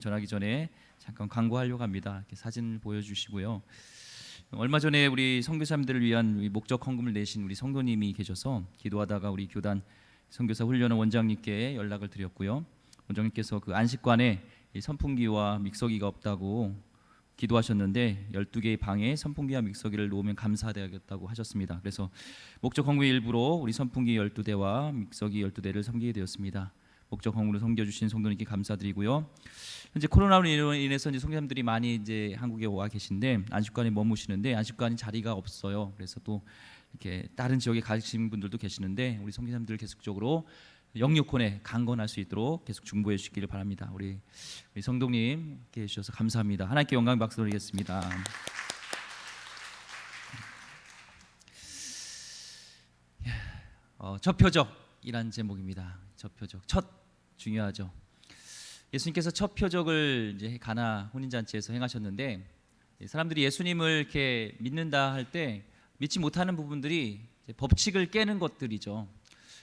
전하기 전에 잠깐 광고하려고 합니다. 이렇게 사진 보여주시고요. 얼마 전에 우리 선교사님들을 위한 목적 헌금을 내신 우리 성도님이 계셔서 기도하다가 우리 교단 선교사 훈련원 원장님께 연락을 드렸고요. 원장님께서 그 안식관에 선풍기와 믹서기가 없다고 기도하셨는데 12개의 방에 선풍기와 믹서기를 놓으면 감사하겠다고 하셨습니다. 그래서 목적 헌금의 일부로 우리 선풍기 12대와 믹서기 12대를 섬기게 되었습니다. 목적 헌금으로 섬겨주신 성도님께 감사드리고요. 현재 코로나로 인해서 이제 성도님들이 많이 이제 한국에 와 계신데 안식관에 머무시는데 안식관이 자리가 없어요. 그래서 또 이렇게 다른 지역에 가신 분들도 계시는데 우리 성도님들 계속적으로 영육혼에 강건할 수 있도록 계속 중보해 주시기를 바랍니다. 우리 성도님 계셔서 감사합니다. 하나님께 영광 박수 드리겠습니다. 첫 표적이란 제목입니다. 첫 표적, 첫 중요하죠. 예수님께서 첫 표적을 이제 가나 혼인잔치에서 행하셨는데 사람들이 예수님을 이렇게 믿는다 할 때 믿지 못하는 부분들이 이제 법칙을 깨는 것들이죠.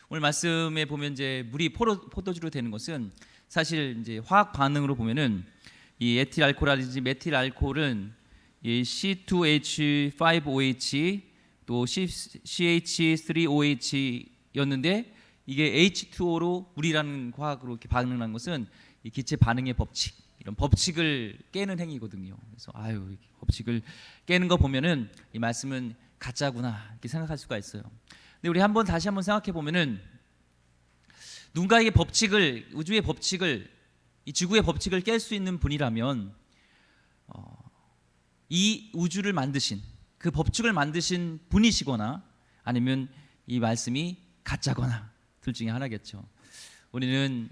오늘 말씀에 보면 이제 물이 포도주로 되는 것은 사실 이제 화학 반응으로 보면은 이 에틸 알코올이라든지 메틸 알코올은 이 C2H5OH 또 CH3OH였는데 이게 H2O로 물이라는 과학으로 이렇게 반응한 것은 이 기체 반응의 법칙, 이런 법칙을 깨는 행위거든요. 그래서 법칙을 깨는 거 보면은 이 말씀은 가짜구나 이렇게 생각할 수가 있어요. 근데 우리 다시 한번 생각해 보면은 누군가에게 법칙을, 우주의 법칙을, 이 지구의 법칙을 깰 수 있는 분이라면 이 우주를 만드신, 그 법칙을 만드신 분이시거나 아니면 이 말씀이 가짜거나 둘 중에 하나겠죠. 우리는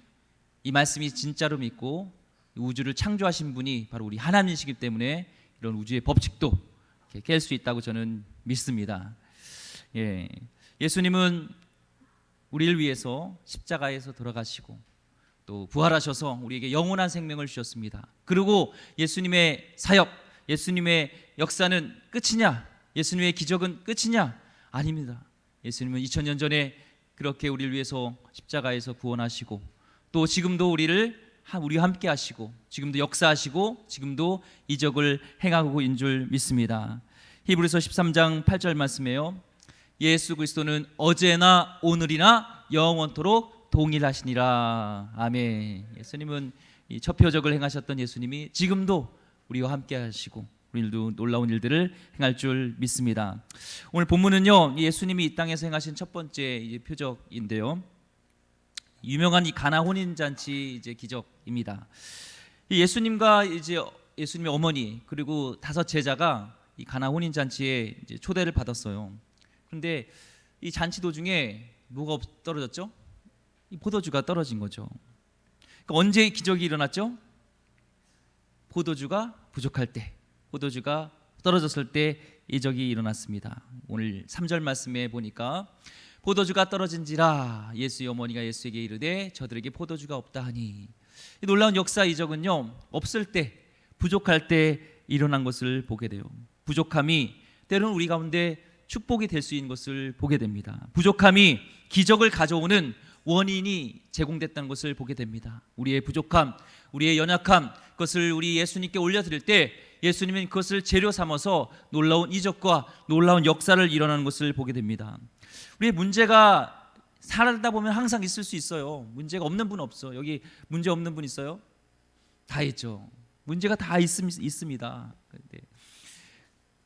이 말씀이 진짜로 믿고 우주를 창조하신 분이 바로 우리 하나님이시기 때문에 이런 우주의 법칙도 깰 수 있다고 저는 믿습니다. 예수님은 우리를 위해서 십자가에서 돌아가시고 또 부활하셔서 우리에게 영원한 생명을 주셨습니다. 그리고 예수님의 사역, 예수님의 역사는 끝이냐? 예수님의 기적은 끝이냐? 아닙니다. 예수님은 2000년 전에 그렇게 우리를 위해서 십자가에서 구원하시고 또 지금도 우리와 함께 하시고 지금도 역사하시고 지금도 이적을 행하고 있는 줄 믿습니다. 히브리서 13장 8절 말씀에요. 예수 그리스도는 어제나 오늘이나 영원토록 동일하시니라. 아멘. 예수님은 이 첫 표적을 행하셨던 예수님이 지금도 우리와 함께 하시고 우리도 놀라운 일들을 행할 줄 믿습니다. 오늘 본문은요, 예수님이 이 땅에서 행하신 첫 번째 표적인데요, 유명한 이 가나 혼인잔치 이제 기적입니다. 예수님과 이제 예수님의 어머니 그리고 5 제자가 이 가나 혼인잔치에 이제 초대를 받았어요. 그런데 이 잔치 도중에 뭐가 떨어졌죠? 이 포도주가 떨어진 거죠. 그러니까 언제 기적이 일어났죠? 포도주가 부족할 때, 포도주가 떨어졌을 때 이적이 일어났습니다. 오늘 3절 말씀에 보니까 포도주가 떨어진지라 예수의 어머니가 예수에게 이르되 저들에게 포도주가 없다 하니, 이 놀라운 역사 이적은요, 없을 때, 부족할 때 일어난 것을 보게 돼요. 부족함이 때로는 우리 가운데 축복이 될 수 있는 것을 보게 됩니다. 부족함이 기적을 가져오는 원인이 제공됐다는 것을 보게 됩니다. 우리의 부족함, 우리의 연약함, 그것을 우리 예수님께 올려드릴 때 예수님은 그것을 재료 삼아서 놀라운 이적과 놀라운 역사를 일어나는 것을 보게 됩니다. 우리의 문제가 살다 보면 항상 있을 수 있어요. 문제가 없는 분 없어. 여기 문제 없는 분 있어요? 다 있죠. 문제가 다 있습니다. 그런데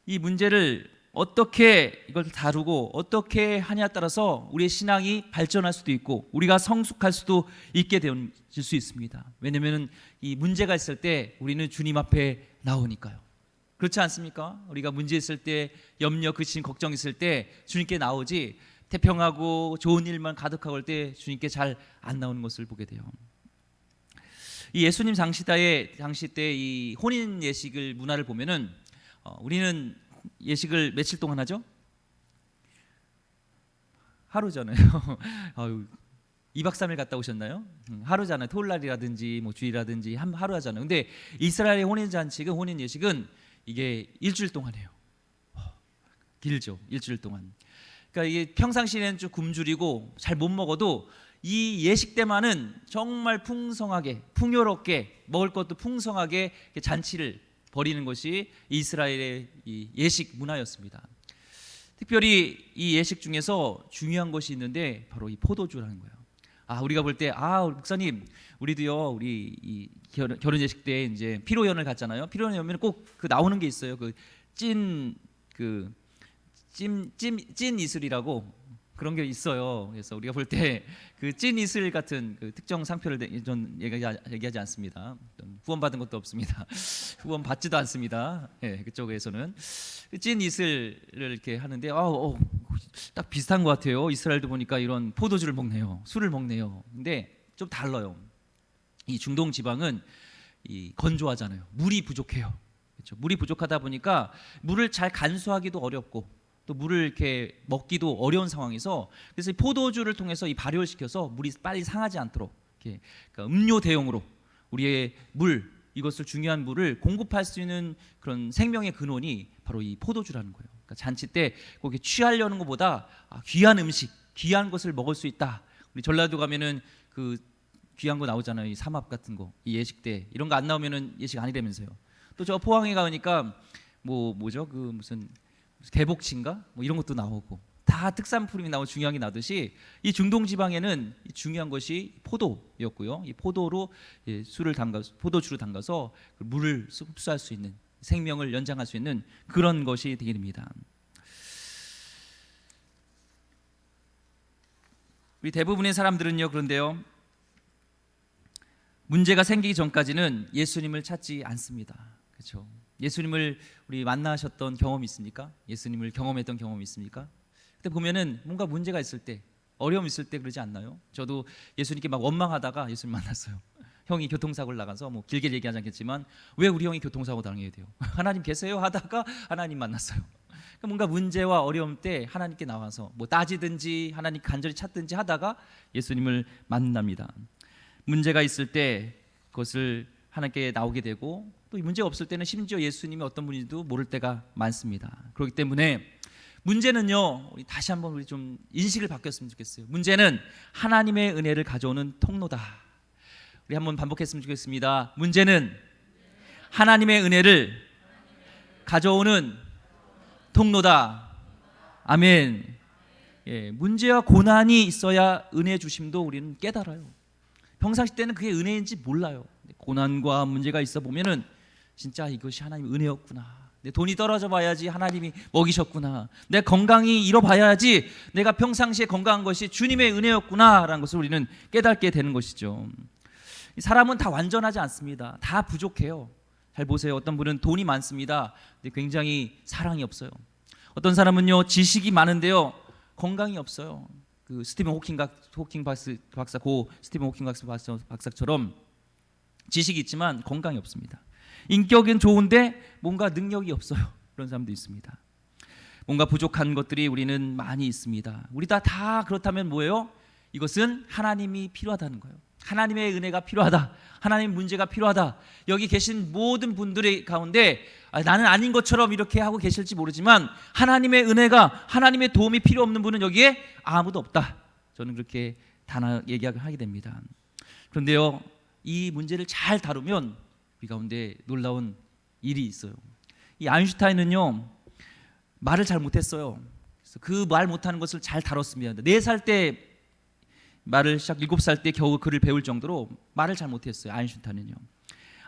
이 문제를 어떻게 이걸 다루고 어떻게 하냐에 따라서 우리의 신앙이 발전할 수도 있고 우리가 성숙할 수도 있게 될 수 있습니다. 왜냐하면 이 문제가 있을 때 우리는 주님 앞에 나오니까요. 그렇지 않습니까? 우리가 문제 있을 때, 염려, 근심, 걱정 있을 때 주님께 나오지, 태평하고 좋은 일만 가득하고 할 때 주님께 잘 안 나오는 것을 보게 돼요. 이 예수님 당시 때 이 혼인 예식을 문화를 보면은 우리는 예식을 며칠 동안 하죠? 하루잖아요. 2박 3일 갔다 오셨나요? 하루잖아요. 토요일날이라든지 뭐 주일이라든지 하루 하잖아요. 근데 이스라엘의 혼인 예식은 이게 일주일 동안 해요. 길죠. 일주일 동안. 그러니까 이게 평상시에는 좀 굶주리고 잘 못 먹어도 이 예식 때만은 정말 풍성하게, 풍요롭게, 먹을 것도 풍성하게 잔치를 벌이는 것이 이스라엘의 이 예식 문화였습니다. 특별히 이 예식 중에서 중요한 것이 있는데 바로 이 포도주라는 거예요. 우리가 볼 때 목사님, 우리도요, 우리 이 결혼 예식 때 이제 피로연을 갔잖아요. 피로연 오면 꼭 그 나오는 게 있어요. 찐 이슬이라고 그런 게 있어요. 그래서 우리가 볼 때 그 찐 이슬 같은 그 특정 상표를 전 얘기하지 않습니다. 후원 받은 것도 없습니다. 후원 받지도 않습니다. 그쪽에서는 찐 이슬을 이렇게 하는데 딱 비슷한 것 같아요. 이스라엘도 보니까 이런 포도주를 먹네요. 술을 먹네요. 근데 좀 달라요. 이 중동 지방은 이 건조하잖아요. 물이 부족해요. 그렇죠? 물이 부족하다 보니까 물을 잘 간수하기도 어렵고 또 물을 이렇게 먹기도 어려운 상황에서 그래서 이 포도주를 통해서 이 발효시켜서 물이 빨리 상하지 않도록 이렇게 그러니까 음료 대용으로 우리의 물 이것을 중요한 물을 공급할 수 있는 그런 생명의 근원이 바로 이 포도주라는 거예요. 그러니까 잔치 때 거기 취하려는 것보다 귀한 음식, 귀한 것을 먹을 수 있다. 우리 전라도 가면은 그 귀한 거 나오잖아요. 이 삼합 같은 거, 이 예식 때 이런 거 안 나오면은 예식 아니라면서요. 또 저 포항에 가니까 뭐죠? 그 무슨 대복치인가? 이런 것도 나오고 다 특산품이 나오고 중요한 게 나듯이 이 중동 지방에는 중요한 것이 포도였고요. 이 포도로 포도주를 담가서 물을 흡수할 수 있는 생명을 연장할 수 있는 그런 것이 되게 됩니다. 우리 대부분의 사람들은요, 그런데요, 문제가 생기기 전까지는 예수님을 찾지 않습니다. 그렇죠? 예수님을 우리 만나셨던 경험이 있습니까? 예수님을 경험했던 경험이 있습니까? 그때 보면은 뭔가 문제가 있을 때, 어려움 있을 때 그러지 않나요? 저도 예수님께 막 원망하다가 예수님 만났어요. 형이 교통사고를 나가서 길게 얘기하지 않겠지만 왜 우리 형이 교통사고 당해야 돼요? 하나님 계세요? 하다가 하나님 만났어요. 그러니까 뭔가 문제와 어려움 때 하나님께 나와서 따지든지 하나님 간절히 찾든지 하다가 예수님을 만납니다. 문제가 있을 때 그것을 하나님께 나오게 되고 또 문제가 없을 때는 심지어 예수님이 어떤 분인지도 모를 때가 많습니다. 그렇기 때문에 문제는요, 다시 한번 우리 좀 인식을 바뀌었으면 좋겠어요. 문제는 하나님의 은혜를 가져오는 통로다. 우리 한번 반복했으면 좋겠습니다. 문제는 하나님의 은혜를 가져오는 통로다. 아멘. 문제와 고난이 있어야 은혜 주심도 우리는 깨달아요. 평상시 때는 그게 은혜인지 몰라요. 고난과 문제가 있어 보면은 진짜 이것이 하나님의 은혜였구나. 내 돈이 떨어져 봐야지 하나님이 먹이셨구나. 내 건강이 잃어봐야지 내가 평상시에 건강한 것이 주님의 은혜였구나라는 것을 우리는 깨닫게 되는 것이죠. 사람은 다 완전하지 않습니다. 다 부족해요. 잘 보세요. 어떤 분은 돈이 많습니다. 근데 굉장히 사랑이 없어요. 어떤 사람은요, 지식이 많은데요, 건강이 없어요. 그 스티븐 호킹 박사, 고 스티븐 호킹 박사처럼 지식이 있지만 건강이 없습니다. 인격은 좋은데 뭔가 능력이 없어요. 그런 사람도 있습니다. 뭔가 부족한 것들이 우리는 많이 있습니다. 우리 다 그렇다면 뭐예요? 이것은 하나님이 필요하다는 거예요. 하나님의 은혜가 필요하다. 하나님의 문제가 필요하다. 여기 계신 모든 분들의 가운데 나는 아닌 것처럼 이렇게 하고 계실지 모르지만 하나님의 은혜가, 하나님의 도움이 필요 없는 분은 여기에 아무도 없다. 저는 그렇게 얘기하게 하게 됩니다. 그런데요, 이 문제를 잘 다루면 우리 가운데 놀라운 일이 있어요. 이 아인슈타인은요, 말을 잘 못했어요. 그래서 그 말 못하는 것을 잘 다뤘습니다. 4살 때 말을 시작, 7살 때 겨우 글을 배울 정도로 말을 잘 못했어요. 아인슈타인은요.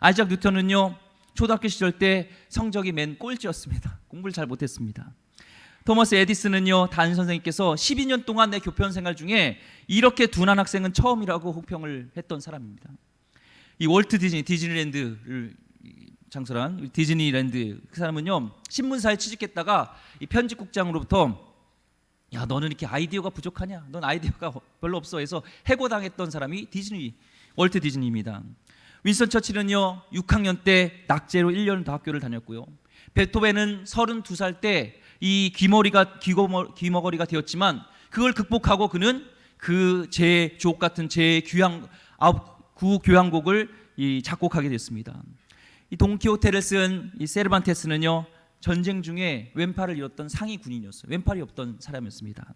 아이작 뉴턴은요, 초등학교 시절 때 성적이 맨 꼴찌였습니다. 공부를 잘 못했습니다. 토머스 에디슨은요, 담임 선생님께서 12년 동안 내 교편 생활 중에 이렇게 둔한 학생은 처음이라고 혹평을 했던 사람입니다. 이 월트 디즈니랜드를 창설한 디즈니랜드 그 사람은요, 신문사에 취직했다가 이 편집국장으로부터 야, 너는 이렇게 아이디어가 부족하냐? 넌 아이디어가 별로 없어 해서 해고당했던 사람이 월트 디즈니입니다. 윈스턴 처칠은요, 6학년 때 낙제로 1년 더 학교를 다녔고요. 베토벤은 32살 때 이 귀머거리가 되었지만 그걸 극복하고 그는 그 제 주옥 같은 제 교향곡을 작곡하게 됐습니다. 이 돈키호테를 쓴 이 세르반테스는요, 전쟁 중에 왼팔을 잃었던 상위 군인이었어요. 왼팔이 없던 사람이었습니다.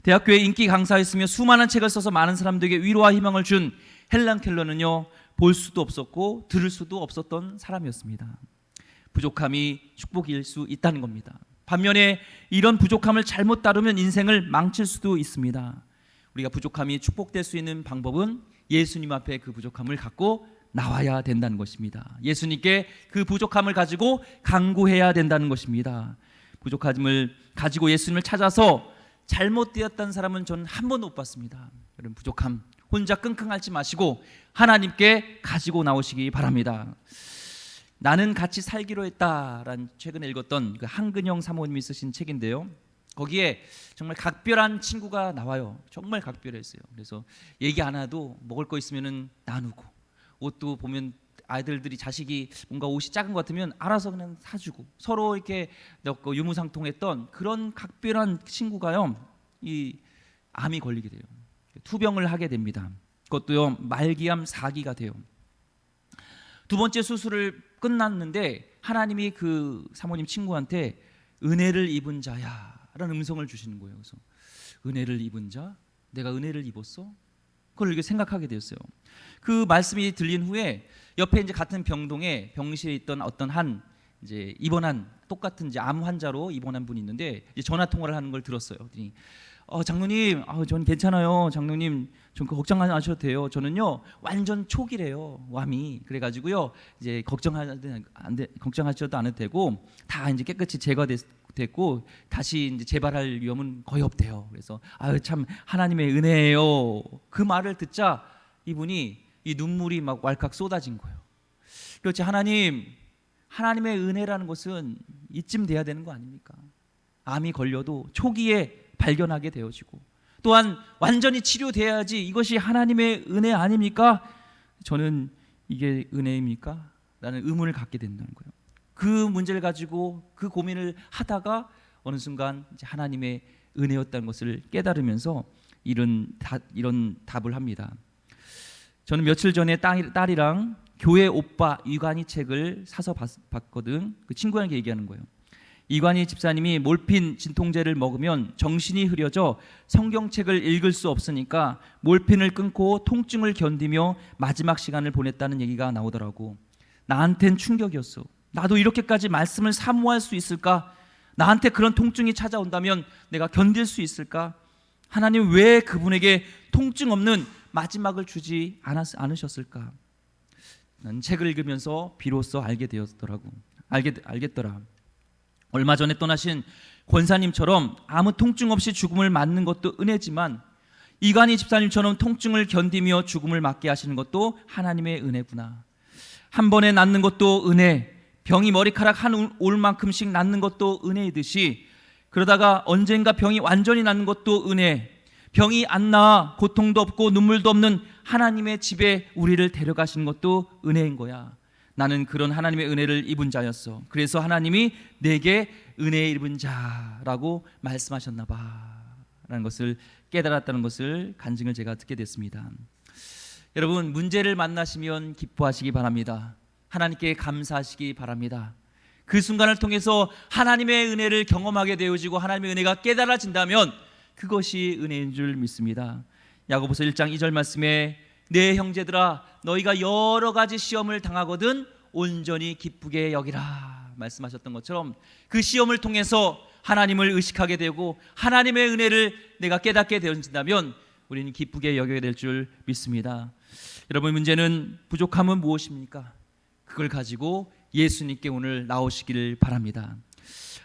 대학교에 인기 강사였으며 수많은 책을 써서 많은 사람들에게 위로와 희망을 준 헬런 켈러는요, 볼 수도 없었고 들을 수도 없었던 사람이었습니다. 부족함이 축복일 수 있다는 겁니다. 반면에 이런 부족함을 잘못 다루면 인생을 망칠 수도 있습니다. 우리가 부족함이 축복될 수 있는 방법은 예수님 앞에 그 부족함을 갖고 나와야 된다는 것입니다. 예수님께 그 부족함을 가지고 간구해야 된다는 것입니다. 부족함을 가지고 예수님을 찾아서 잘못되었다는 사람은 저는 한 번도 못 봤습니다. 여러분, 부족함 혼자 끙끙 앓지 마시고 하나님께 가지고 나오시기 바랍니다. 나는 같이 살기로 했다라는 최근에 읽었던 그 한근영 사모님이 쓰신 책인데요, 거기에 정말 각별한 친구가 나와요. 정말 각별했어요. 그래서 얘기 안 해도 먹을 거 있으면 나누고, 옷도 보면 아이들이 자식이 뭔가 옷이 작은 것 같으면 알아서 그냥 사주고, 서로 이렇게 넣고 유무상통했던 그런 각별한 친구가요, 이 암이 걸리게 돼요. 투병을 하게 됩니다. 그것도요, 말기암 4기가 돼요. 두 번째 수술을 끝났는데 하나님이 그 사모님 친구한테 은혜를 입은 자야 라는 음성을 주시는 거예요. 그래서 은혜를 입은 자? 내가 은혜를 입었어? 그걸 이렇게 생각하게 되었어요. 그 말씀이 들린 후에 옆에 이제 같은 병동에 병실에 있던 어떤 한 이제 입원한 똑같은 이제 암 환자로 입원한 분이 있는데 이제 전화 통화를 하는 걸 들었어요. 그랬더니 장로님, 전 괜찮아요. 장로님, 좀 걱정 안 하셔도 돼요. 저는요 완전 초기래요, 암이. 그래가지고요 이제 걱정하셔도 안 해도 되고 다 이제 깨끗이 제거됐고 다시 이제 재발할 위험은 거의 없대요. 그래서 참 하나님의 은혜예요. 그 말을 듣자 이분이 이 눈물이 막 왈칵 쏟아진 거예요. 그렇지, 하나님의 은혜라는 것은 이쯤 돼야 되는 거 아닙니까? 암이 걸려도 초기에 발견하게 되어지고 또한 완전히 치료돼야지 이것이 하나님의 은혜 아닙니까? 저는 이게 은혜입니까? 라는 의문을 갖게 된다는 거예요. 그 문제를 가지고 그 고민을 하다가 어느 순간 이제 하나님의 은혜였다는 것을 깨달으면서 이런 답을 합니다. 저는 며칠 전에 딸이랑 교회 오빠 이관희 책을 사서 봤거든. 그 친구에게 얘기하는 거예요. 이관희 집사님이 몰핀 진통제를 먹으면 정신이 흐려져 성경책을 읽을 수 없으니까 몰핀을 끊고 통증을 견디며 마지막 시간을 보냈다는 얘기가 나오더라고. 나한텐 충격이었어. 나도 이렇게까지 말씀을 사모할 수 있을까? 나한테 그런 통증이 찾아온다면 내가 견딜 수 있을까? 하나님 왜 그분에게 통증 없는 마지막을 주지 않으셨을까? 난 책을 읽으면서 비로소 알겠더라. 얼마 전에 떠나신 권사님처럼 아무 통증 없이 죽음을 맞는 것도 은혜지만 이관희 집사님처럼 통증을 견디며 죽음을 맞게 하시는 것도 하나님의 은혜구나. 한 번에 낫는 것도 은혜, 병이 머리카락 한 올만큼씩 낫는 것도 은혜이듯이 그러다가 언젠가 병이 완전히 낫는 것도 은혜, 병이 안 나아 고통도 없고 눈물도 없는 하나님의 집에 우리를 데려가시는 것도 은혜인 거야. 나는 그런 하나님의 은혜를 입은 자였어. 그래서 하나님이 내게 은혜 입은 자라고 말씀하셨나 봐 라는 것을 깨달았다는 것을 간증을 제가 듣게 됐습니다. 여러분, 문제를 만나시면 기뻐하시기 바랍니다. 하나님께 감사하시기 바랍니다. 그 순간을 통해서 하나님의 은혜를 경험하게 되어지고 하나님의 은혜가 깨달아진다면 그것이 은혜인 줄 믿습니다. 야고보서 1장 2절 말씀에 내 형제들아 너희가 여러 가지 시험을 당하거든 온전히 기쁘게 여기라 말씀하셨던 것처럼 그 시험을 통해서 하나님을 의식하게 되고 하나님의 은혜를 내가 깨닫게 되어진다면 우리는 기쁘게 여겨야 될 줄 믿습니다. 여러분, 문제는 부족함은 무엇입니까? 그걸 가지고 예수님께 오늘 나오시기를 바랍니다.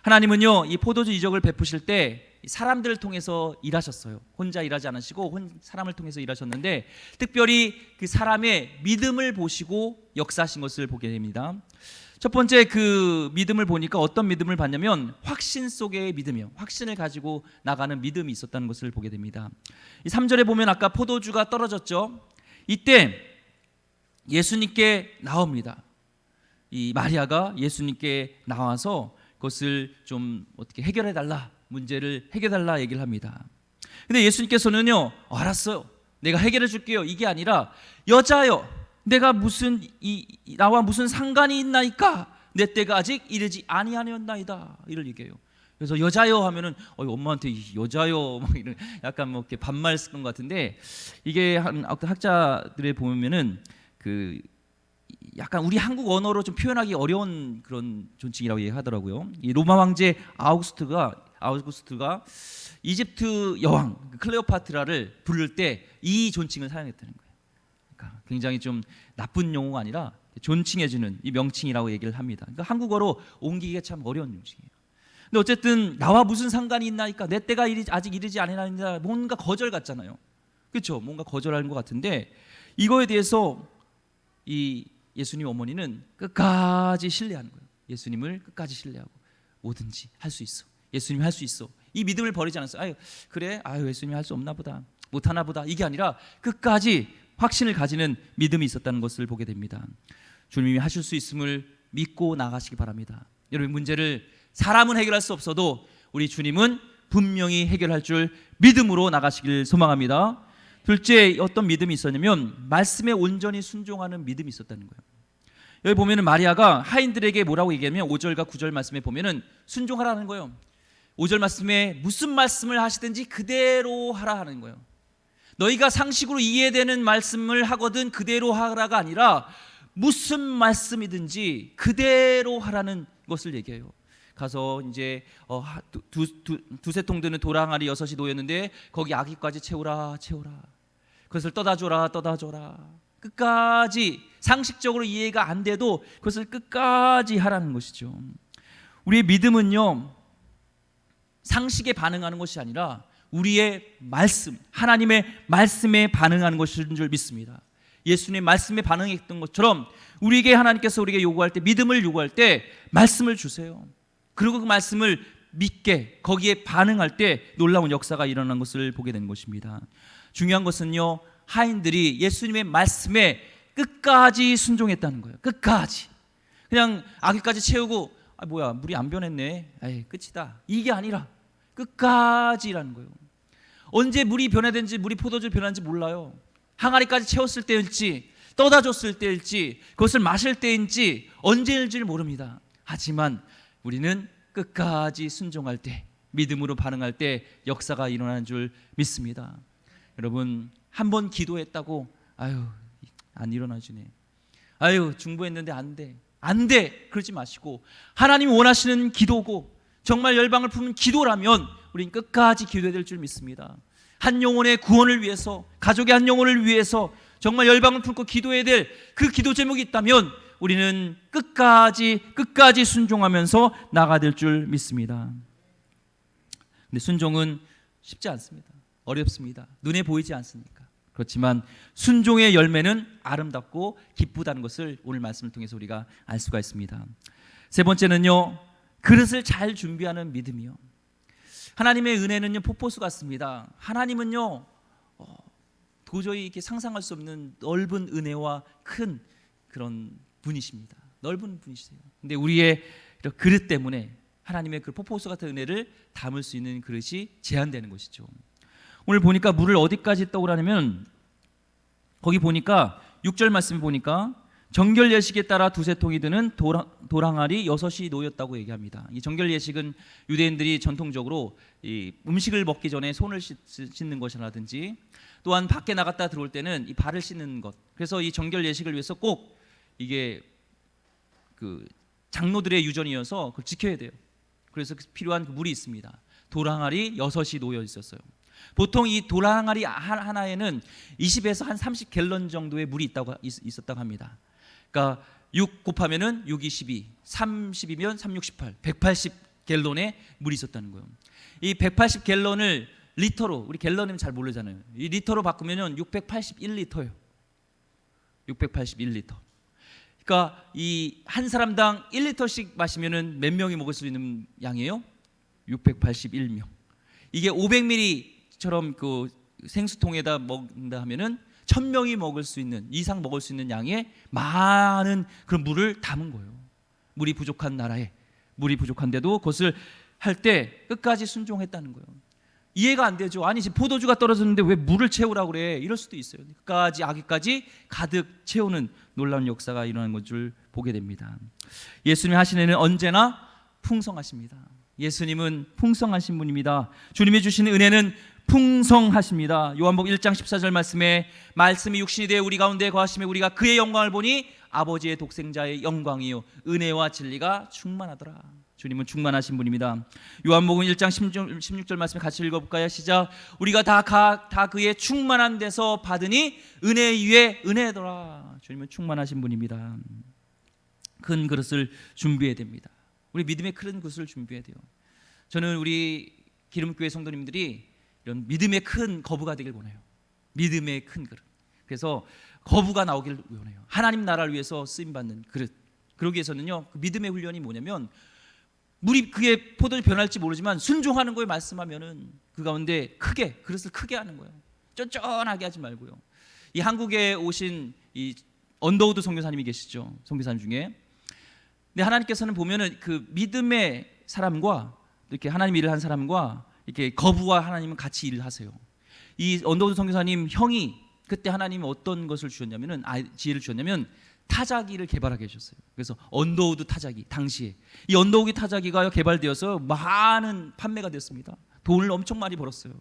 하나님은요 이 포도주 이적을 베푸실 때 사람들을 통해서 일하셨어요. 혼자 일하지 않으시고 사람을 통해서 일하셨는데 특별히 그 사람의 믿음을 보시고 역사하신 것을 보게 됩니다. 첫 번째 그 믿음을 보니까 어떤 믿음을 봤냐면 확신 속의 믿음이요. 확신을 가지고 나가는 믿음이 있었다는 것을 보게 됩니다. 이 3절에 보면 아까 포도주가 떨어졌죠. 이때 예수님께 나옵니다. 이 마리아가 예수님께 나와서 그것을 좀 어떻게 해결해 달라, 문제를 해결해 달라 얘기를 합니다. 근데 예수님께서는요 알았어요, 내가 해결해 줄게요 이게 아니라 여자여 내가 나와 무슨 상관이 있나이까 내 때가 아직 이르지 아니하였나이다 이를 얘기해요. 그래서 여자요 하면은 엄마한테 여자요 막 이런 약간 뭐 이렇게 반말 쓰는 것 같은데, 이게 어떤 학자들에 보면은 그 약간 우리 한국 언어로 좀 표현하기 어려운 그런 존칭이라고 얘기하더라고요. 이 로마 황제 아우구스트가 이집트 여왕 클레오파트라를 부를 때 이 존칭을 사용했다는 거예요. 그러니까 굉장히 좀 나쁜 용어가 아니라 존칭해주는 이 명칭이라고 얘기를 합니다. 그러니까 한국어로 옮기기가 참 어려운 명칭이에요. 근데 어쨌든 나와 무슨 상관이 있나니까, 내 때가 아직 이르지 않으니까, 뭔가 거절 같잖아요. 그렇죠? 뭔가 거절하는 것 같은데, 이거에 대해서 이 예수님 어머니는 끝까지 신뢰하는 거예요. 예수님을 끝까지 신뢰하고 뭐든지 할 수 있어. 예수님이 할 수 있어. 이 믿음을 버리지 않았어요. 아유 그래? 아유 예수님이 할 수 없나 보다. 못하나 보다. 이게 아니라 끝까지 확신을 가지는 믿음이 있었다는 것을 보게 됩니다. 주님이 하실 수 있음을 믿고 나가시기 바랍니다. 여러분, 문제를 사람은 해결할 수 없어도 우리 주님은 분명히 해결할 줄 믿음으로 나가시길 소망합니다. 둘째, 어떤 믿음이 있었냐면 말씀에 온전히 순종하는 믿음이 있었다는 거예요. 여기 보면은 마리아가 하인들에게 뭐라고 얘기하면 5절과 9절 말씀에 보면은 순종하라는 거예요. 5절 말씀에 무슨 말씀을 하시든지 그대로 하라 하는 거예요. 너희가 상식으로 이해되는 말씀을 하거든 그대로 하라가 아니라 무슨 말씀이든지 그대로 하라는 것을 얘기해요. 가서 이제 두세 통 드는 도랑아리 6이 놓였는데 거기 아기까지 채우라. 그것을 떠다 줘라. 끝까지 상식적으로 이해가 안 돼도 그것을 끝까지 하라는 것이죠. 우리의 믿음은요, 상식에 반응하는 것이 아니라 우리의 말씀, 하나님의 말씀에 반응하는 것인 줄 믿습니다. 예수님의 말씀에 반응했던 것처럼 우리에게 하나님께서 우리에게 요구할 때, 믿음을 요구할 때 말씀을 주세요. 그리고 그 말씀을 믿게, 거기에 반응할 때 놀라운 역사가 일어난 것을 보게 된 것입니다. 중요한 것은요, 하인들이 예수님의 말씀에 끝까지 순종했다는 거예요. 끝까지. 그냥 아기까지 채우고 뭐야 물이 안 변했네, 에이 끝이다, 이게 아니라 끝까지라는 거예요. 언제 물이 변화된지, 물이 포도주 변한지 몰라요. 항아리까지 채웠을 때일지, 떠다 줬을 때일지, 그것을 마실 때인지 언제일지를 모릅니다. 하지만 우리는 끝까지 순종할 때, 믿음으로 반응할 때 역사가 일어나는 줄 믿습니다. 여러분, 한 번 기도했다고 안 일어나주네, 중보했는데 안 돼 그러지 마시고, 하나님이 원하시는 기도고 정말 열방을 품는 기도라면 우린 끝까지 기도해야 될 줄 믿습니다. 한 영혼의 구원을 위해서, 가족의 한 영혼을 위해서 정말 열방을 품고 기도해야 될 그 기도 제목이 있다면 우리는 끝까지 순종하면서 나가야 될 줄 믿습니다. 근데 순종은 쉽지 않습니다. 어렵습니다. 눈에 보이지 않습니까? 그렇지만 순종의 열매는 아름답고 기쁘다는 것을 오늘 말씀을 통해서 우리가 알 수가 있습니다. 세 번째는요, 그릇을 잘 준비하는 믿음이요. 하나님의 은혜는요, 폭포수 같습니다. 하나님은요, 도저히 이렇게 상상할 수 없는 넓은 은혜와 큰 그런 분이십니다. 넓은 분이세요. 근데 우리의 그릇 때문에 하나님의 그 폭포수 같은 은혜를 담을 수 있는 그릇이 제한되는 것이죠. 오늘 보니까 물을 어디까지 떠오라냐면, 거기 보니까 6절 말씀에 보니까 정결 예식에 따라 두세 통이 드는 도랑아리 6이 놓였다고 얘기합니다. 이 정결 예식은 유대인들이 전통적으로 이 음식을 먹기 전에 손을 씻는 것이라든지, 또한 밖에 나갔다 들어올 때는 이 발을 씻는 것, 그래서 이 정결 예식을 위해서 꼭 이게 그 장로들의 유전이어서 그걸 지켜야 돼요. 그래서 필요한 그 물이 있습니다. 도랑아리 6이 놓여 있었어요. 보통 이 도랑아리 하나에는 20에서 한 30갤런 정도의 물이 있었다고 합니다. 그러니까 6 곱하면은 6, 22, 30이면 3, 6, 18, 180갤런의 물이 있었다는 거예요. 이 180갤런을 리터로, 우리 갤런이면 잘 모르잖아요. 이 리터로 바꾸면은 681리터예요. 681리터. 그러니까 이 한 사람당 1리터씩 마시면은 몇 명이 먹을 수 있는 양이에요? 681명. 이게 500ml처럼 그 생수통에다 먹는다 하면은 1000명이 먹을 수 있는, 이상 먹을 수 있는 양의 많은 그런 물을 담은 거예요. 물이 부족한 나라에, 물이 부족한데도 그것을 할 때 끝까지 순종했다는 거예요. 이해가 안 되죠. 아니 지금 포도주가 떨어졌는데 왜 물을 채우라고 그래? 이럴 수도 있어요. 끝까지 아기까지 가득 채우는 놀라운 역사가 일어나는 것 줄 보게 됩니다. 예수님 하시는 언제나 풍성하십니다. 예수님은 풍성하신 분입니다. 주님이 주신 은혜는 풍성하십니다. 요한복음 1장 14절 말씀에 말씀이 육신이 되어 우리 가운데 거하심에 우리가 그의 영광을 보니 아버지의 독생자의 영광이요 은혜와 진리가 충만하더라. 주님은 충만하신 분입니다. 요한복음 1장 16절 말씀에 같이 읽어볼까요? 시작. 우리가 다 그의 충만한 데서 받으니 은혜 위에 은혜더라. 주님은 충만하신 분입니다. 큰 그릇을 준비해야 됩니다. 우리 믿음의 큰 그릇을 준비해야 돼요. 저는 우리 기름교회 성도님들이 이런 믿음의 큰 거부가 되길 원해요. 믿음의 큰 그릇. 그래서 거부가 나오길 원해요. 하나님 나라를 위해서 쓰임받는 그릇. 그러기 위해서는요, 그 믿음의 훈련이 뭐냐면 물이 그게 포도주 변할지 모르지만 순종하는 거에 말씀하면은 그 가운데 크게 그릇을 크게 하는 거예요. 쫀쫀하게 하지 말고요. 이 한국에 오신 이 언더우드 선교사님이 계시죠. 선교사님 중에. 근데 하나님께서는 보면은 그 믿음의 사람과 이렇게 하나님 일을 한 사람과 이렇게 거부와 하나님은 같이 일을 하세요. 이 언더우드 선교사님 형이 그때 하나님이 어떤 것을 주셨냐면은 지혜를 주셨냐면 타자기를 개발하게 해주셨어요. 그래서 언더우드 타자기, 당시에 이 언더우드 타자기가 개발되어서 많은 판매가 됐습니다. 돈을 엄청 많이 벌었어요.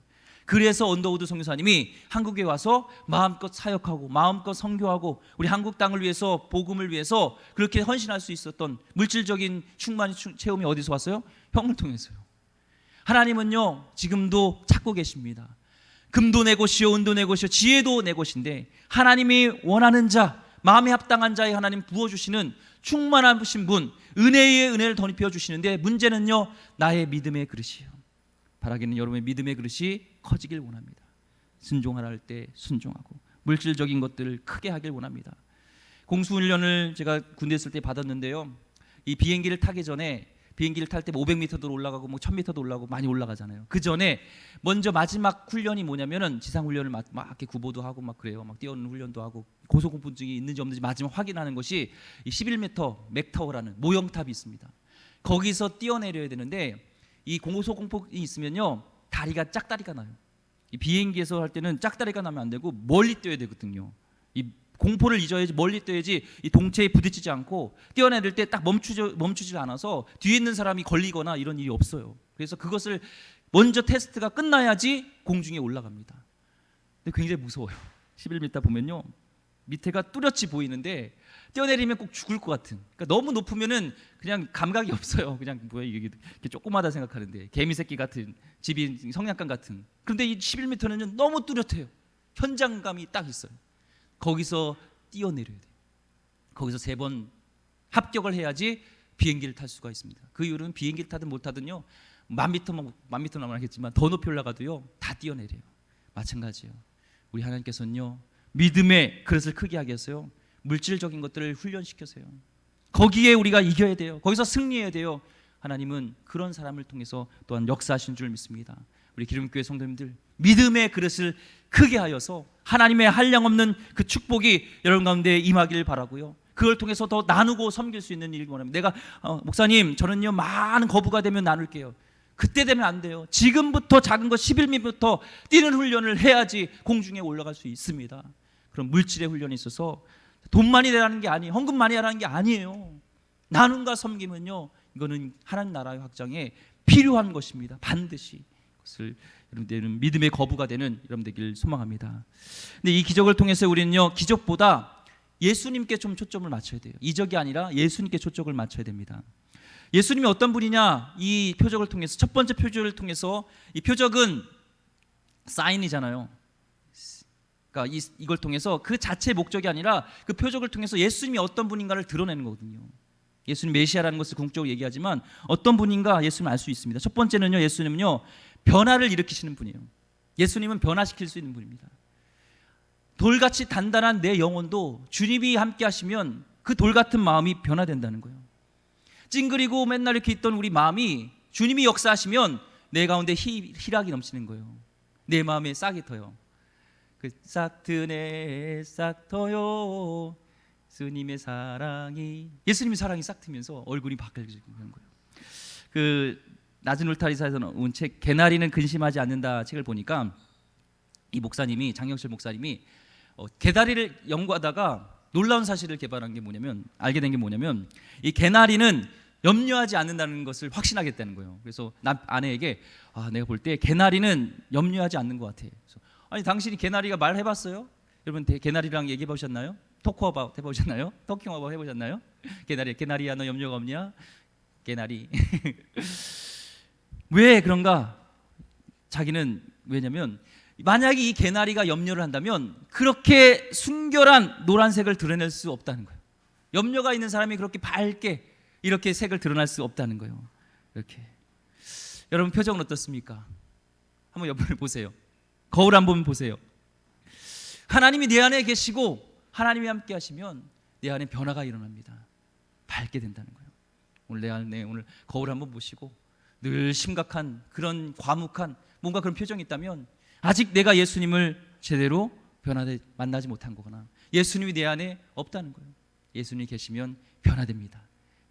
그래서 언더우드 선교사님이 한국에 와서 마음껏 사역하고 마음껏 선교하고 우리 한국 땅을 위해서 복음을 위해서 그렇게 헌신할 수 있었던 물질적인 충만한 체험이 어디서 왔어요? 형을 통해서요. 하나님은요 지금도 찾고 계십니다. 금도 내 곳이요 은도 내 곳이요 지혜도 내 곳인데 하나님이 원하는 자, 마음에 합당한 자에 하나님 부어주시는 충만하신 분, 은혜의 은혜를 덧입혀 주시는데 문제는요 나의 믿음의 그릇이에요. 바라기는 여러분의 믿음의 그릇이 커지길 원합니다. 순종하라 할 때 순종하고 물질적인 것들을 크게 하길 원합니다. 공수훈련을 제가 군대 있을 때 받았는데요, 이 비행기를 타기 전에 비행기를 탈 때 500m도 올라가고 뭐 1000m도 올라가고 많이 올라가잖아요. 그 전에 먼저 마지막 훈련이 뭐냐면은 지상 훈련을 막 이렇게 구보도 하고 막 그래요. 막 뛰어오는 훈련도 하고 고소공포증이 있는지 없는지 마지막 확인하는 것이 이 11m 맥타워라는 모형탑이 있습니다. 거기서 뛰어내려야 되는데 이 고소공포증이 있으면요 다리가 짝다리가 나요. 이 비행기에서 할 때는 짝다리가 나면 안 되고 멀리 뛰어야 되거든요. 이 공포를 잊어야지 멀리 뛰어야지 이 동체에 부딪히지 않고 뛰어내릴 때 딱 멈추지 않아서 뒤에 있는 사람이 걸리거나 이런 일이 없어요. 그래서 그것을 먼저 테스트가 끝나야지 공중에 올라갑니다. 근데 굉장히 무서워요. 11m 보면요 밑에가 뚜렷이 보이는데 뛰어내리면 꼭 죽을 것 같은. 그러니까 너무 높으면은 그냥 감각이 없어요. 그냥 뭐야 이게 조그마다 생각하는데 개미 새끼 같은 집이 성냥감 같은. 그런데 이 11m는 너무 뚜렷해요. 현장감이 딱 있어요. 거기서 뛰어내려야 돼요. 거기서 3번 합격을 해야지 비행기를 탈 수가 있습니다. 그 이유는 비행기를 타든 못 타든요 1000m는 하겠지만 더 높이 올라가도요 다 뛰어내려요. 마찬가지예요. 우리 하나님께서는요 믿음의 그릇을 크게 하게 해서요 물질적인 것들을 훈련시켜서요 거기에 우리가 이겨야 돼요. 거기서 승리해야 돼요. 하나님은 그런 사람을 통해서 또한 역사하신 줄 믿습니다. 우리 기름교회 성도님들 믿음의 그릇을 크게 하여서 하나님의 한량없는 그 축복이 여러분 가운데 임하기를 바라고요. 그걸 통해서 더 나누고 섬길 수 있는 일을 원합니다. 내가 목사님 저는요 많은 거부가 되면 나눌게요. 그때 되면 안 돼요. 지금부터 작은 거 11미부터 뛰는 훈련을 해야지 공중에 올라갈 수 있습니다. 그럼 물질의 훈련이 있어서 돈 많이 내라는 게 아니에요. 헌금 많이 하라는 게 아니에요. 나눔과 섬김은요 이거는 하나님 나라의 확장에 필요한 것입니다. 반드시 그것을 여러분들은 믿음의 거부가 되는 여러분 되길 소망합니다. 근데 이 기적을 통해서 우리는요 기적보다 예수님께 좀 초점을 맞춰야 돼요. 이적이 아니라 예수님께 초점을 맞춰야 됩니다. 예수님이 어떤 분이냐, 이 표적을 통해서 첫 번째 표적을 통해서 이 표적은 사인이잖아요. 그러니까 이걸 통해서 그 자체의 목적이 아니라 그 표적을 통해서 예수님이 어떤 분인가를 드러내는 거거든요. 예수님 메시아라는 것을 궁극적으로 얘기하지만 어떤 분인가 예수님을 알 수 있습니다. 첫 번째는요 예수님은요 변화를 일으키시는 분이에요. 예수님은 변화시킬 수 있는 분입니다. 돌같이 단단한 내 영혼도 주님이 함께 하시면 그 돌같은 마음이 변화된다는 거예요. 찡그리고 맨날 이렇게 있던 우리 마음이 주님이 역사하시면 내 가운데 희락이 넘치는 거예요. 내 마음에 싹이 터요. 그 싹 트네 싹 터요 예수님의 사랑이, 예수님의 사랑이 싹 트면서 얼굴이 바뀌어지는 거예요. 그 낮은 울타리사에서 온 책 개나리는 근심하지 않는다 책을 보니까 이 목사님이 장영실 목사님이 개다리를 연구하다가 놀라운 사실을 개발한 게 뭐냐면 알게 된 게 뭐냐면 이 개나리는 염려하지 않는다는 것을 확신하겠다는 거예요. 그래서 아내에게 내가 볼 때 개나리는 염려하지 않는 것 같아. 그래서, 아니 당신이 개나리가 말해봤어요? 여러분 개나리랑 얘기해보셨나요? 토크어바웃 해보셨나요? 토킹어바웃 해보셨나요? 개나리야 너 염려가 없냐? 개나리. 왜 그런가? 자기는 왜냐면 만약에 이 개나리가 염려를 한다면 그렇게 순결한 노란색을 드러낼 수 없다는 거예요. 염려가 있는 사람이 그렇게 밝게 이렇게 색을 드러날 수 없다는 거예요. 이렇게. 여러분 표정은 어떻습니까? 한번 옆을 보세요. 거울 한번 보세요. 하나님이 내 안에 계시고 하나님이 함께 하시면 내 안에 변화가 일어납니다. 밝게 된다는 거예요. 오늘 내 안에 오늘 거울 한번 보시고 늘 심각한 그런 과묵한 뭔가 그런 표정이 있다면 아직 내가 예수님을 제대로 만나지 못한 거거나 예수님이 내 안에 없다는 거예요. 예수님이 계시면 변화됩니다.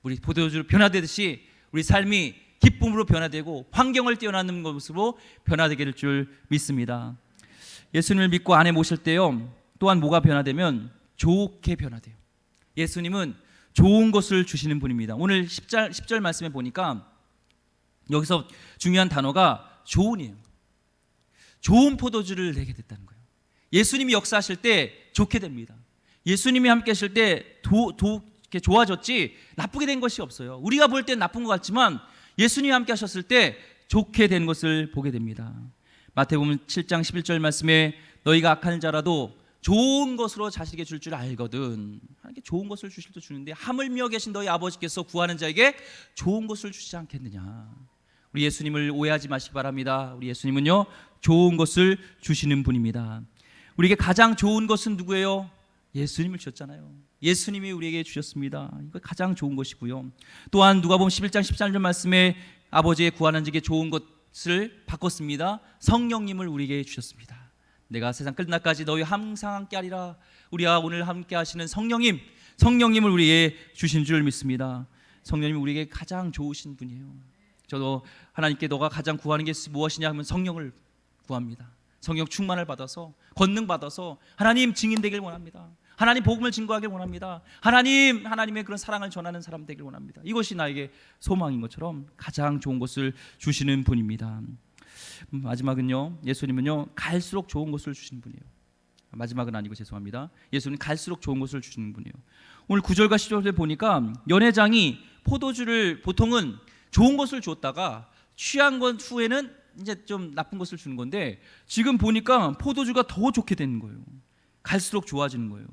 우리 포도주로 변화되듯이 우리 삶이 기쁨으로 변화되고 환경을 뛰어넘는 것으로 변화되게 될 줄 믿습니다. 예수님을 믿고 안에 모실 때요 또한 뭐가 변화되면 좋게 변화돼요. 예수님은 좋은 것을 주시는 분입니다. 오늘 10절 말씀에 보니까 여기서 중요한 단어가 좋은이에요. 좋은 포도주를 내게 됐다는 거예요. 예수님이 역사하실 때 좋게 됩니다. 예수님이 함께 하실 때 이렇게 좋아졌지 나쁘게 된 것이 없어요. 우리가 볼 땐 나쁜 것 같지만 예수님이 함께 하셨을 때 좋게 된 것을 보게 됩니다. 마태복음 7장 11절 말씀에 너희가 악한 자라도 좋은 것으로 자식에게 줄 줄 알거든. 하나님께 좋은 것을 주실 때 주는데 하물며 계신 너희 아버지께서 구하는 자에게 좋은 것을 주시지 않겠느냐. 우리 예수님을 오해하지 마시기 바랍니다. 우리 예수님은요 좋은 것을 주시는 분입니다. 우리에게 가장 좋은 것은 누구예요? 예수님을 주셨잖아요. 예수님이 우리에게 주셨습니다. 이거 가장 좋은 것이고요. 또한 누가복음 11장 13절 말씀에 아버지의 구하는 자에게 좋은 것을 바꿨습니다. 성령님을 우리에게 주셨습니다. 내가 세상 끝날까지 너희 항상 함께 하리라. 우리와 오늘 함께 하시는 성령님을 우리에게 주신 줄 믿습니다. 성령님이 우리에게 가장 좋으신 분이에요. 저도 하나님께 너가 가장 구하는 게 무엇이냐 하면 성령을 구합니다. 성령 충만을 받아서 권능 받아서 하나님 증인 되길 원합니다. 하나님 복음을 증거하길 원합니다. 하나님의 그런 사랑을 전하는 사람 되길 원합니다. 이것이 나에게 소망인 것처럼 가장 좋은 것을 주시는 분입니다. 마지막은요, 예수님은요 갈수록 좋은 것을 주시는 분이에요. 마지막은 아니고 죄송합니다. 예수님은 갈수록 좋은 것을 주시는 분이에요. 오늘 9절과 10절에 보니까 연회장이 포도주를 보통은 좋은 것을 줬다가 취한 것 후에는 이제 좀 나쁜 것을 주는 건데 지금 보니까 포도주가 더 좋게 되는 거예요. 갈수록 좋아지는 거예요.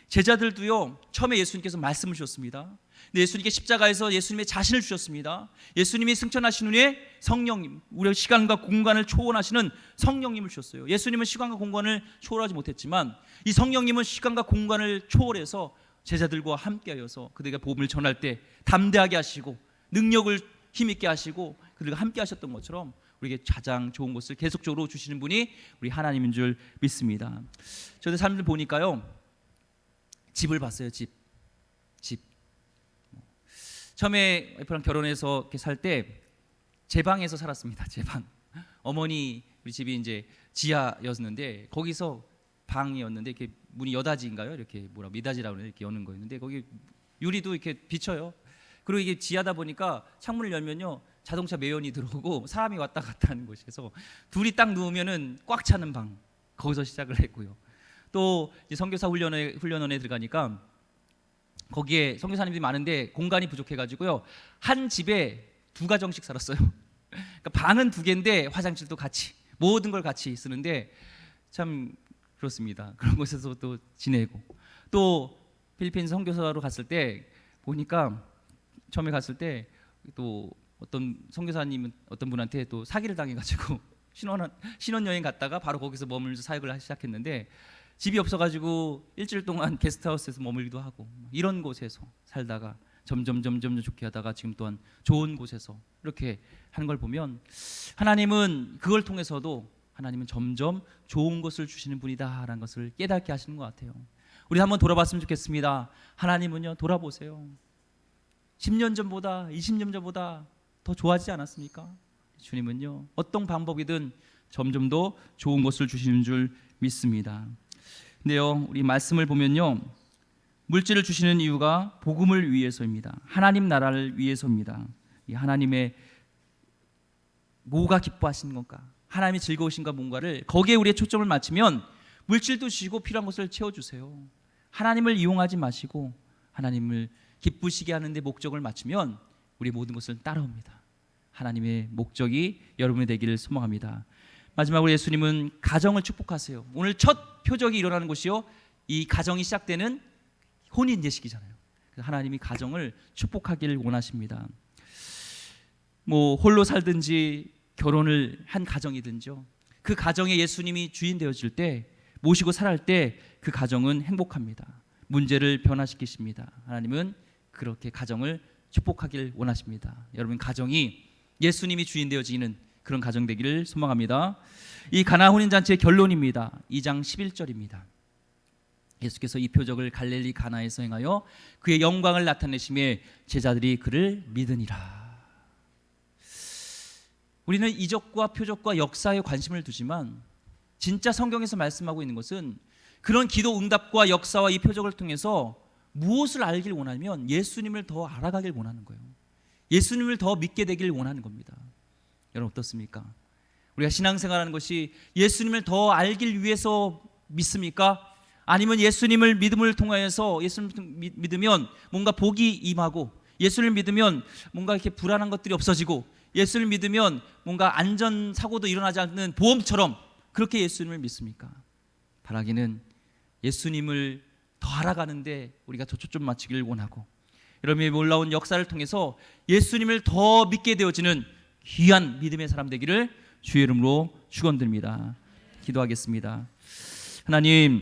제자들도요 처음에 예수님께서 말씀을 주셨습니다. 근데 예수님께 십자가에서 예수님의 자신을 주셨습니다. 예수님이 승천하신 후에 성령님, 우리의 시간과 공간을 초월하시는 성령님을 주셨어요. 예수님은 시간과 공간을 초월하지 못했지만 이 성령님은 시간과 공간을 초월해서 제자들과 함께하여서 그들에게 복음을 전할 때 담대하게 하시고 능력을 힘있게 하시고 그들과 함께 하셨던 것처럼 우리에게 가장 좋은 것을 계속적으로 주시는 분이 우리 하나님인 줄 믿습니다. 저도 삶을 보니까요 집을 봤어요. 집. 처음에 와이프랑 결혼해서 이렇게 살 때 제 방에서 살았습니다. 제 방. 어머니 우리 집이 이제 지하였는데 거기서 방이었는데 이렇게 문이 여닫이인가요? 이렇게 미닫이라고 이렇게 여는 거였는데 거기 유리도 이렇게 비쳐요. 그리고 이게 지하다 보니까 창문을 열면요 자동차 매연이 들어오고 사람이 왔다 갔다 하는 곳이어서 둘이 딱 누우면은 꽉 차는 방. 거기서 시작을 했고요. 또 이제 선교사 훈련원에 들어가니까 거기에 선교사님들이 많은데 공간이 부족해가지고요 한 집에 2가정씩 살았어요. 그러니까 방은 2개인데 화장실도 같이 모든 걸 같이 쓰는데 참 그렇습니다. 그런 곳에서 또 지내고 또 필리핀 선교사로 갔을 때 보니까 처음에 갔을 때 또 어떤 선교사님은 어떤 분한테 또 사기를 당해가지고 신혼여행 갔다가 바로 거기서 머물면서 사역을 시작했는데 집이 없어가지고 일주일 동안 게스트하우스에서 머물기도 하고 이런 곳에서 살다가 점점 좋게 하다가 지금 또한 좋은 곳에서 이렇게 하는 걸 보면 하나님은 그걸 통해서도 하나님은 점점 좋은 것을 주시는 분이다라는 것을 깨닫게 하시는 것 같아요. 우리 한번 돌아봤으면 좋겠습니다. 하나님은요 돌아보세요. 10년 전보다 20년 전보다 더 좋아지지 않았습니까? 주님은요 어떤 방법이든 점점 더 좋은 것을 주시는 줄 믿습니다. 근데요 우리 말씀을 보면요 물질을 주시는 이유가 복음을 위해서입니다. 하나님 나라를 위해서입니다. 이 하나님의 뭐가 기뻐하시는 건가, 하나님이 즐거우신가 뭔가를 거기에 우리의 초점을 맞추면 물질도 주시고 필요한 것을 채워주세요. 하나님을 이용하지 마시고 하나님을 기쁘시게 하는 데 목적을 맞추면 우리 모든 것을 따라옵니다. 하나님의 목적이 여러분이 되기를 소망합니다. 마지막으로 예수님은 가정을 축복하세요. 오늘 첫 표적이 일어나는 곳이요, 이 가정이 시작되는 혼인 예식이잖아요. 하나님이 가정을 축복하기를 원하십니다. 뭐 홀로 살든지 결혼을 한 가정이든지요, 그 가정에 예수님이 주인 되어질 때, 모시고 살아갈 때 그 가정은 행복합니다. 문제를 변화시키십니다. 하나님은 그렇게 가정을 축복하기를 원하십니다. 여러분, 가정이 예수님이 주인 되어지는 그런 가정 되기를 소망합니다. 이 가나 혼인잔치의 결론입니다. 2장 11절입니다. 예수께서 이 표적을 갈릴리 가나에서 행하여 그의 영광을 나타내심에 제자들이 그를 믿으니라. 우리는 이적과 표적과 역사에 관심을 두지만 진짜 성경에서 말씀하고 있는 것은 그런 기도 응답과 역사와 이 표적을 통해서 무엇을 알길 원하면 예수님을 더 알아가길 원하는 거예요. 예수님을 더 믿게 되길 원하는 겁니다. 여러분, 어떻습니까? 우리가 신앙생활하는 것이 예수님을 더 알길 위해서 믿습니까? 아니면 예수님을 믿음을 통하여서, 예수님을 믿으면 뭔가 복이 임하고, 예수님을 믿으면 뭔가 이렇게 불안한 것들이 없어지고, 예수를 믿으면 뭔가 안전사고도 일어나지 않는 보험처럼 그렇게 예수님을 믿습니까? 바라기는 예수님을 더 알아가는데 우리가 더 초점 맞추기를 원하고, 여러분의 놀라운 역사를 통해서 예수님을 더 믿게 되어지는 귀한 믿음의 사람 되기를 주의 이름으로 축원드립니다. 기도하겠습니다. 하나님,